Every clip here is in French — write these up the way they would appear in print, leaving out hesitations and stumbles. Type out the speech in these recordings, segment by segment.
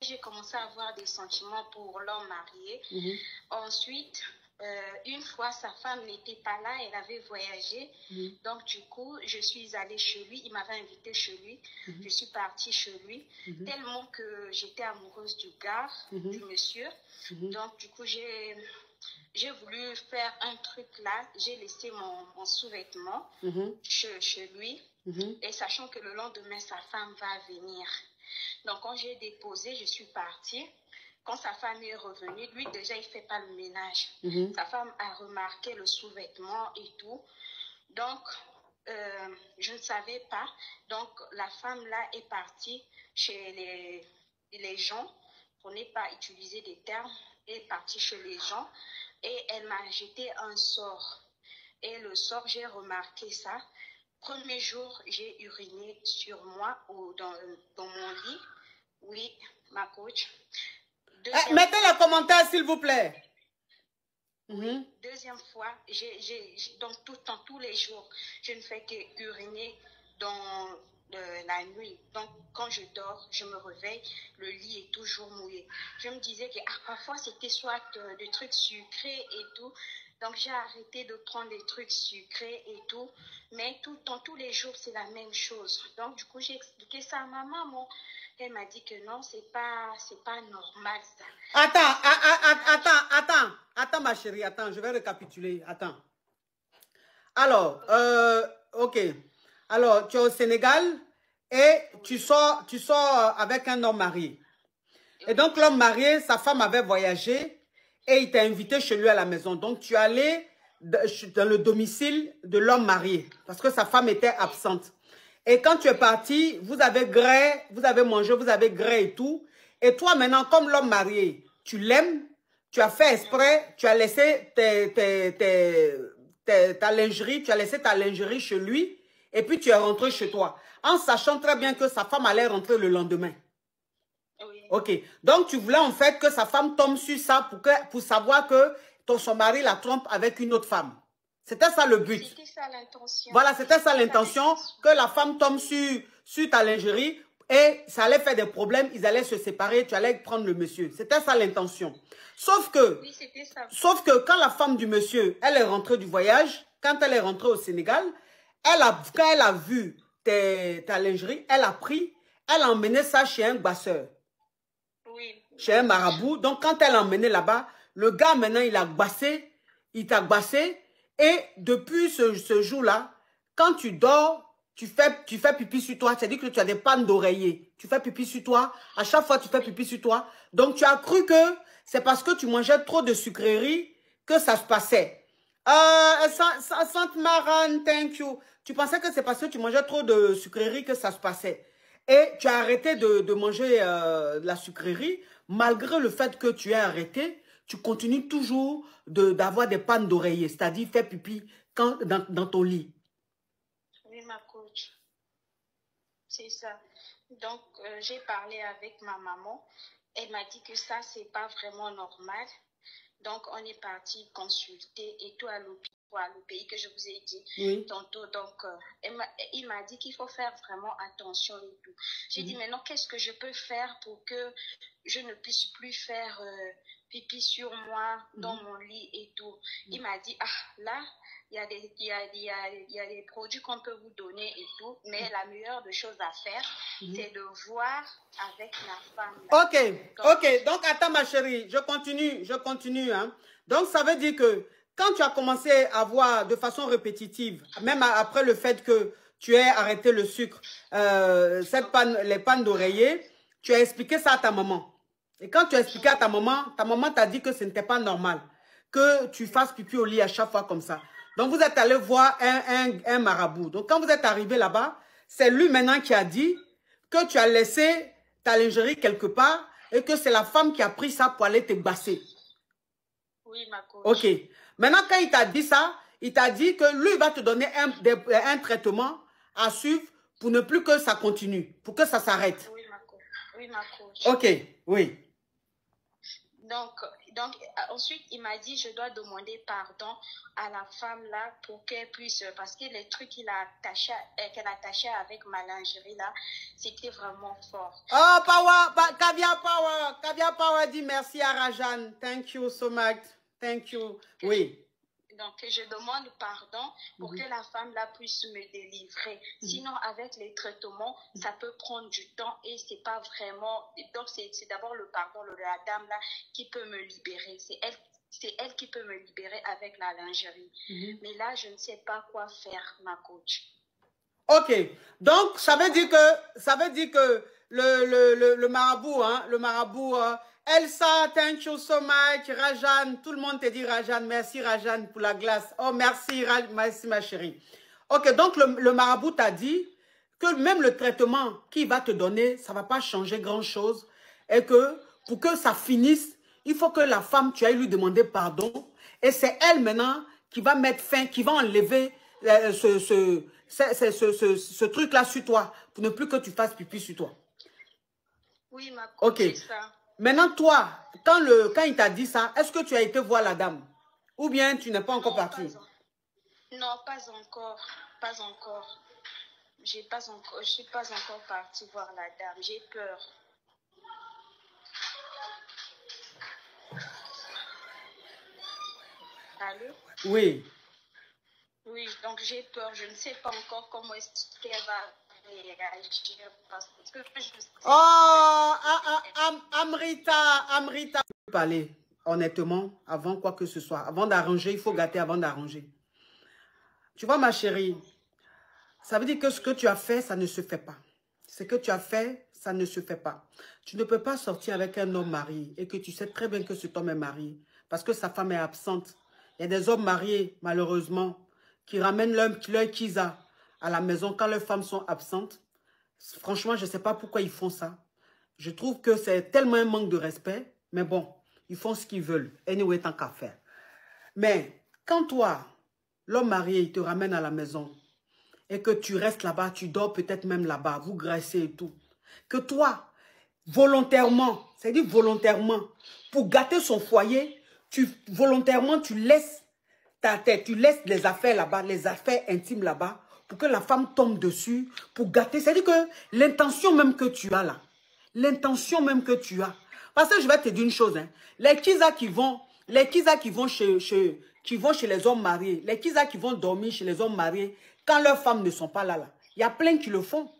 j'ai commencé à avoir des sentiments pour l'homme marié. Ensuite, une fois, sa femme n'était pas là, elle avait voyagé. Donc, du coup, je suis allée chez lui. Il m'avait invitée chez lui. Je suis partie chez lui. Tellement que j'étais amoureuse du gars, du monsieur. Donc, du coup, j'ai voulu faire un truc là. J'ai laissé mon sous-vêtement chez lui. Et sachant que le lendemain, sa femme va venir. Donc, quand j'ai déposé, je suis partie. Quand sa femme est revenue, lui, déjà, il ne fait pas le ménage. Sa femme a remarqué le sous-vêtement et tout. Donc, je ne savais pas. Donc, la femme, là, est partie chez les gens, pour ne pas utiliser des termes, est partie chez les gens et elle m'a jeté un sort. Et le sort, j'ai remarqué ça. Premier jour, j'ai uriné sur moi ou dans mon lit. Oui, ma coach. Mettez le commentaire, s'il vous plaît. Oui, deuxième fois, donc tous les jours, je ne fais que uriner dans la nuit. Donc, quand je dors, je me réveille, le lit est toujours mouillé. Je me disais que parfois, c'était soit des trucs sucrés et tout. Donc, j'ai arrêté de prendre des trucs sucrés et tout. Mais tous les jours, c'est la même chose. Donc, du coup, j'ai expliqué ça à ma maman. Elle m'a dit que non, c'est pas normal ça. Attends, ma chérie, attends, je vais récapituler, attends. Alors, ok. Alors, tu es au Sénégal et tu sors avec un homme marié. Et donc, l'homme marié, sa femme avait voyagé et il t'a invité chez lui à la maison. Donc, tu es allé dans le domicile de l'homme marié parce que sa femme était absente. Et quand tu es parti, vous avez mangé, vous avez gré et tout. Et toi, maintenant, comme l'homme marié, tu l'aimes, tu as fait exprès, tu as laissé ta lingerie, tu as laissé ta lingerie chez lui, et puis tu es rentré chez toi, en sachant très bien que sa femme allait rentrer le lendemain. Oui. Ok. Donc, tu voulais en fait que sa femme tombe sur ça pour savoir que son mari la trompe avec une autre femme. C'était ça le but. C'était ça l'intention. Voilà, c'était ça l'intention, que la femme tombe sur ta lingerie et ça allait faire des problèmes, ils allaient se séparer, tu allais prendre le monsieur. C'était ça l'intention. Sauf que, oui, c'était ça. Sauf que quand la femme du monsieur, elle est rentrée du voyage, quand elle est rentrée au Sénégal, quand elle a vu ta lingerie, elle a emmené ça chez un gbasseur. Oui. Chez un marabout. Donc, quand elle a emmené là-bas, le gars, maintenant, il t'a gbassé. Et depuis ce jour-là, quand tu dors, tu fais pipi sur toi. C'est-à-dire que tu as des pannes d'oreiller. Tu fais pipi sur toi. À chaque fois, tu fais pipi sur toi. Donc, tu as cru que c'est parce que tu mangeais trop de sucreries que ça se passait. Sainte Maran, thank you. Tu pensais que c'est parce que tu mangeais trop de sucreries que ça se passait. Et tu as arrêté de manger la sucrerie. Malgré le fait que tu aies arrêté, tu continues toujours d'avoir des pannes d'oreiller, c'est-à-dire faire pipi dans ton lit. Oui, ma coach. C'est ça. Donc, j'ai parlé avec ma maman. Elle m'a dit que ça, c'est pas vraiment normal. Donc, on est parti consulter et tout à l'hôpital, le pays que je vous ai dit tantôt. Donc, il m'a dit qu'il faut faire vraiment attention et tout. J'ai dit, maintenant, qu'est-ce que je peux faire pour que je ne puisse plus faire pipi sur moi dans mon lit et tout. Il m'a dit, là, il y a des produits qu'on peut vous donner et tout, mais la meilleure des choses à faire, c'est de voir avec la femme. Là. Ok. Donc, attends, ma chérie, je continue. Hein. Donc, ça veut dire que quand tu as commencé à voir de façon répétitive, même après le fait que tu aies arrêté le sucre, les pannes d'oreiller, tu as expliqué ça à ta maman. Et quand tu as expliqué à ta maman t'a dit que ce n'était pas normal que tu fasses pipi au lit à chaque fois comme ça. Donc, vous êtes allé voir un marabout. Donc, quand vous êtes arrivé là-bas, c'est lui maintenant qui a dit que tu as laissé ta lingerie quelque part et que c'est la femme qui a pris ça pour aller te basser. Oui, ma coach. Ok. Maintenant, quand il t'a dit ça, il t'a dit que lui va te donner un traitement à suivre pour ne plus que ça continue, pour que ça s'arrête. Oui, ma coach. Ok, oui. Donc, ensuite, il m'a dit, je dois demander pardon à la femme là pour qu'elle puisse, parce que les trucs qu'elle attachait avec ma lingerie là, c'était vraiment fort. Oh, Power, Kavia Power dit merci à Rajan. Thank you so much. Thank you. Oui. Donc, je demande pardon pour que la femme là puisse me délivrer. Sinon, avec les traitements, ça peut prendre du temps et c'est pas vraiment... Donc, c'est d'abord le pardon de la dame là qui peut me libérer. C'est elle qui peut me libérer avec la lingerie. Mais là, je ne sais pas quoi faire, ma coach. Ok. Donc, ça veut dire que le marabout, hein, Elsa, thank you so much. Rajan, tout le monde te dit Rajan. Merci Rajan pour la glace. Oh, merci, merci ma chérie. Ok, donc le marabout t'a dit que même le traitement qu'il va te donner, ça ne va pas changer grand-chose. Et que pour que ça finisse, il faut que la femme, tu ailles lui demander pardon. Et c'est elle maintenant qui va mettre fin, qui va enlever ce truc-là sur toi. Pour ne plus que tu fasses pipi sur toi. Oui, ma coach, ok. C'est ça. Maintenant, toi, quand il t'a dit ça, est-ce que tu as été voir la dame? Ou bien tu n'es pas encore parti? Non, pas encore. Pas encore. Je suis pas encore partie voir la dame. J'ai peur. Allô? Oui. Oui, donc j'ai peur. Je ne sais pas encore comment est-ce qu'elle va réagir. Parce que je sais... Oh, Amrita. Parler honnêtement, avant quoi que ce soit. Avant d'arranger, il faut gâter avant d'arranger. Tu vois, ma chérie, ça veut dire que ce que tu as fait, ça ne se fait pas. Ce que tu as fait, ça ne se fait pas. Tu ne peux pas sortir avec un homme marié et que tu sais très bien que cet homme est marié parce que sa femme est absente. Il y a des hommes mariés, malheureusement, qui ramènent leur kisa à la maison quand leurs femmes sont absentes. Franchement, je ne sais pas pourquoi ils font ça. Je trouve que c'est tellement un manque de respect. Mais bon, ils font ce qu'ils veulent. Anyway, tant qu'à faire. Mais quand toi, l'homme marié, il te ramène à la maison et que tu restes là-bas, tu dors peut-être même là-bas, vous graissez et tout. Que toi, volontairement, c'est-à-dire volontairement, pour gâter son foyer, volontairement, tu laisses ta tête, tu laisses les affaires là-bas, les affaires intimes là-bas, pour que la femme tombe dessus, pour gâter. C'est-à-dire que l'intention même que tu as là, l'intention même que tu as. Parce que je vais te dire une chose, hein, les kizas qui vont chez les hommes mariés, les kizas qui vont dormir chez les hommes mariés, quand leurs femmes ne sont pas là, il y a plein qui le font.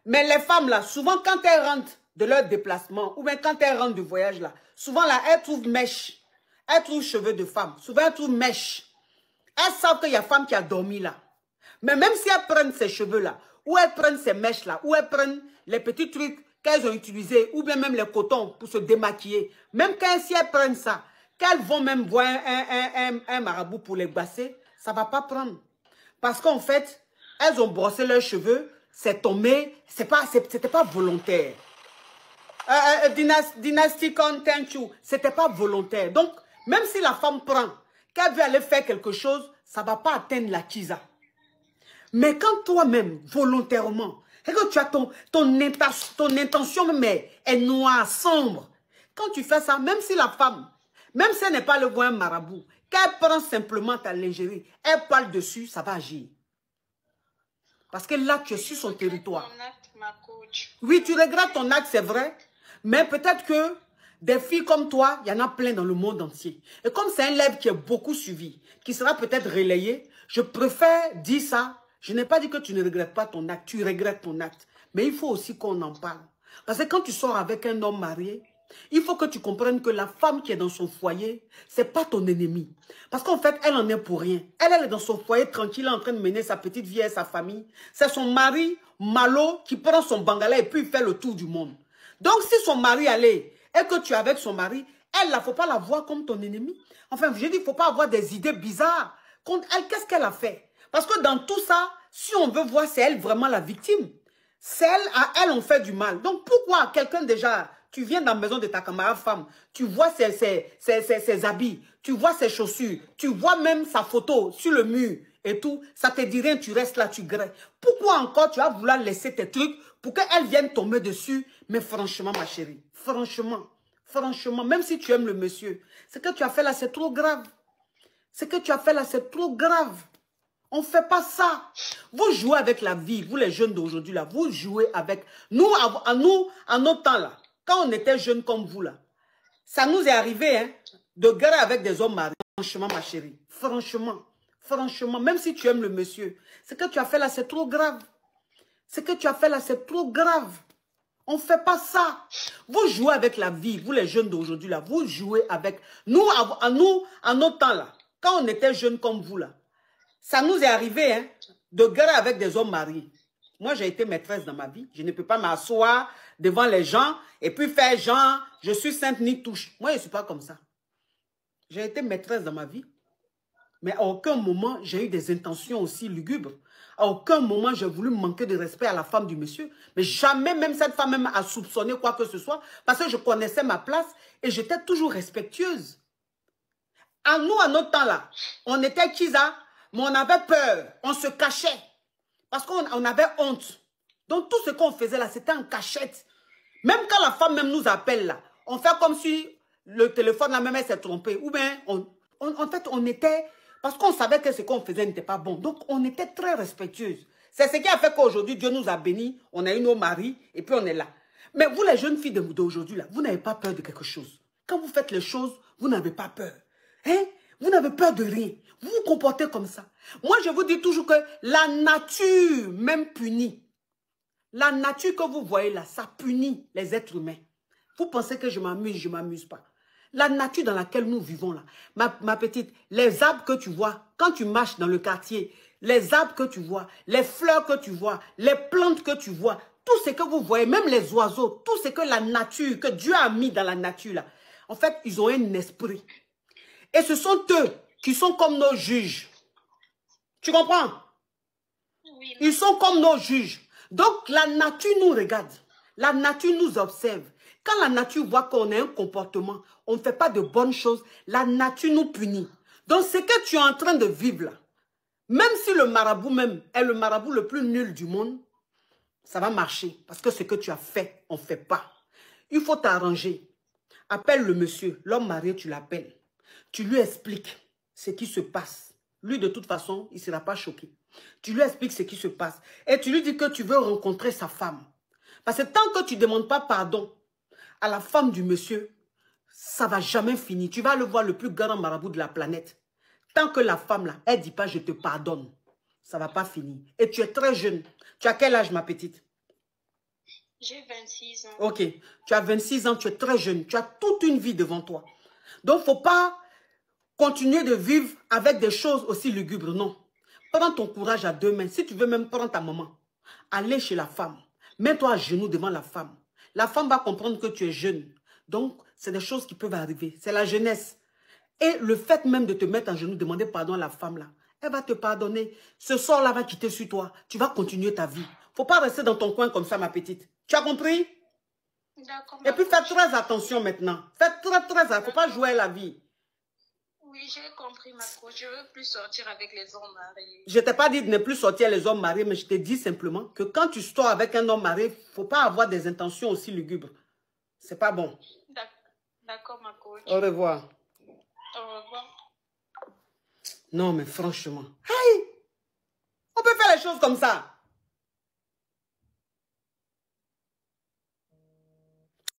Mais les femmes là, souvent quand elles rentrent de leur déplacement, ou bien quand elles rentrent du voyage là, souvent là, elles trouvent mèche. Elles trouvent cheveux de femme. Souvent, elles trouvent mèche. Elles savent qu'il y a femme qui a dormi là. Mais même si elles prennent ces cheveux-là, ou elles prennent ces mèches-là, ou elles prennent les petits trucs qu'elles ont utilisés, ou bien même les cotons pour se démaquiller, même si elles prennent ça, qu'elles vont même voir un marabout pour les basser, ça ne va pas prendre. Parce qu'en fait, elles ont brossé leurs cheveux, c'est tombé, c'était pas volontaire. Dynasty Content You, c'était pas volontaire. Donc, même si la femme prend, qu'elle veut aller faire quelque chose, ça ne va pas atteindre la kisa. Mais quand toi-même, volontairement, et que tu as ton intention même est noire, sombre, quand tu fais ça, même si la femme, même si elle n'est pas le bon marabout, qu'elle prend simplement ta lingerie, elle parle dessus, ça va agir. Parce que là, tu es sur son territoire. Oui, tu regrettes ton acte, c'est vrai. Mais peut-être que des filles comme toi, il y en a plein dans le monde entier. Et comme c'est un live qui est beaucoup suivi, qui sera peut-être relayé, je préfère dire ça. Je n'ai pas dit que tu ne regrettes pas ton acte, tu regrettes ton acte. Mais il faut aussi qu'on en parle. Parce que quand tu sors avec un homme marié, il faut que tu comprennes que la femme qui est dans son foyer, ce n'est pas ton ennemi. Parce qu'en fait, elle en est pour rien. Elle est dans son foyer tranquille, en train de mener sa petite vie et sa famille. C'est son mari, Malo, qui prend son bangala et puis il fait le tour du monde. Donc, si son mari allait et que tu es avec son mari, elle, il ne faut pas la voir comme ton ennemi. Enfin, je dis, il ne faut pas avoir des idées bizarres contre elle. Qu'est-ce qu'elle a fait? Parce que dans tout ça, si on veut voir, c'est elle vraiment la victime. C'est elle, à elle, on fait du mal. Donc, pourquoi quelqu'un déjà, tu viens dans la maison de ta camarade femme, tu vois ses habits, tu vois ses chaussures, tu vois même sa photo sur le mur et tout, ça te dit rien, tu restes là, tu graines. Pourquoi encore tu vas vouloir laisser tes trucs pour qu'elle vienne tomber dessus? Mais franchement, ma chérie, franchement, Franchement, même si tu aimes le monsieur, ce que tu as fait là, c'est trop grave. Ce que tu as fait là, c'est trop grave. On ne fait pas ça. Vous jouez avec la vie, vous les jeunes d'aujourd'hui là, vous jouez avec... Nous, à notre temps là, quand on était jeunes comme vous là, ça nous est arrivé hein, de gueuler avec des hommes mariés. Franchement, ma chérie, franchement, même si tu aimes le monsieur, ce que tu as fait là, c'est trop grave. Ce que tu as fait là, c'est trop grave. On ne fait pas ça. Vous jouez avec la vie, vous les jeunes d'aujourd'hui là, vous jouez avec... Nous, à notre temps là, quand on était jeunes comme vous là, ça nous est arrivé hein, de gueuler avec des hommes mariés. Moi, j'ai été maîtresse dans ma vie. Je ne peux pas m'asseoir devant les gens et puis faire genre, je suis sainte ni touche. Moi, je ne suis pas comme ça. J'ai été maîtresse dans ma vie. Mais à aucun moment, j'ai eu des intentions aussi lugubres. À aucun moment, j'ai voulu manquer de respect à la femme du monsieur. Mais jamais même cette femme même a soupçonné quoi que ce soit. Parce que je connaissais ma place et j'étais toujours respectueuse. À nous, à notre temps là, on était kisa, mais on avait peur. On se cachait. Parce qu'on avait honte. Donc tout ce qu'on faisait là, c'était en cachette. Même quand la femme même nous appelle là, on fait comme si le téléphone là même s'est trompé. Ou bien, en fait, on était... Parce qu'on savait que ce qu'on faisait n'était pas bon. Donc, on était très respectueuse. C'est ce qui a fait qu'aujourd'hui, Dieu nous a bénis. On a eu nos maris et puis on est là. Mais vous, les jeunes filles d'aujourd'hui, là, vous n'avez pas peur de quelque chose. Quand vous faites les choses, vous n'avez pas peur. Hein? Vous n'avez peur de rien. Vous vous comportez comme ça. Moi, je vous dis toujours que la nature même punit. La nature que vous voyez là, ça punit les êtres humains. Vous pensez que je m'amuse, je ne m'amuse pas. La nature dans laquelle nous vivons là, ma petite, les arbres que tu vois, quand tu marches dans le quartier, les arbres que tu vois, les fleurs que tu vois, les plantes que tu vois, tout ce que vous voyez, même les oiseaux, tout ce que la nature, que Dieu a mis dans la nature là, en fait, ils ont un esprit. Et ce sont eux qui sont comme nos juges. Tu comprends? Oui. Ils sont comme nos juges. Donc, la nature nous regarde. La nature nous observe. Quand la nature voit qu'on a un comportement, on ne fait pas de bonnes choses, la nature nous punit. Donc, ce que tu es en train de vivre là, même si le marabout même est le marabout le plus nul du monde, ça va marcher. Parce que ce que tu as fait, on ne fait pas. Il faut t'arranger. Appelle le monsieur, l'homme marié, tu l'appelles. Tu lui expliques ce qui se passe. Lui, de toute façon, il ne sera pas choqué. Tu lui expliques ce qui se passe. Et tu lui dis que tu veux rencontrer sa femme. Parce que tant que tu ne demandes pas pardon à la femme du monsieur, ça ne va jamais finir. Tu vas le voir le plus grand marabout de la planète. Tant que la femme, là, elle ne dit pas je te pardonne, ça ne va pas finir. Et tu es très jeune. Tu as quel âge, ma petite? J'ai 26 ans. Ok. Tu as 26 ans, tu es très jeune. Tu as toute une vie devant toi. Donc, il ne faut pas continuer de vivre avec des choses aussi lugubres. Non. Prends ton courage à deux mains. Si tu veux même prendre ta maman, allez chez la femme. Mets-toi à genoux devant la femme. La femme va comprendre que tu es jeune. Donc, c'est des choses qui peuvent arriver. C'est la jeunesse. Et le fait même de te mettre en genoux, demander pardon à la femme là, elle va te pardonner. Ce sort-là va quitter sur toi. Tu vas continuer ta vie. Il ne faut pas rester dans ton coin comme ça, ma petite. Tu as compris? D'accord. Et puis, fais très attention maintenant. Fais très attention. Il ne faut pas jouer la vie. Oui, j'ai compris, ma coach. Je ne veux plus sortir avec les hommes mariés. Je ne t'ai pas dit de ne plus sortir les hommes mariés, mais je te dis simplement que quand tu sors avec un homme marié, il ne faut pas avoir des intentions aussi lugubres. Ce n'est pas bon. D'accord, ma coach. Au revoir. Au revoir. Non, mais franchement, hey, on peut faire les choses comme ça.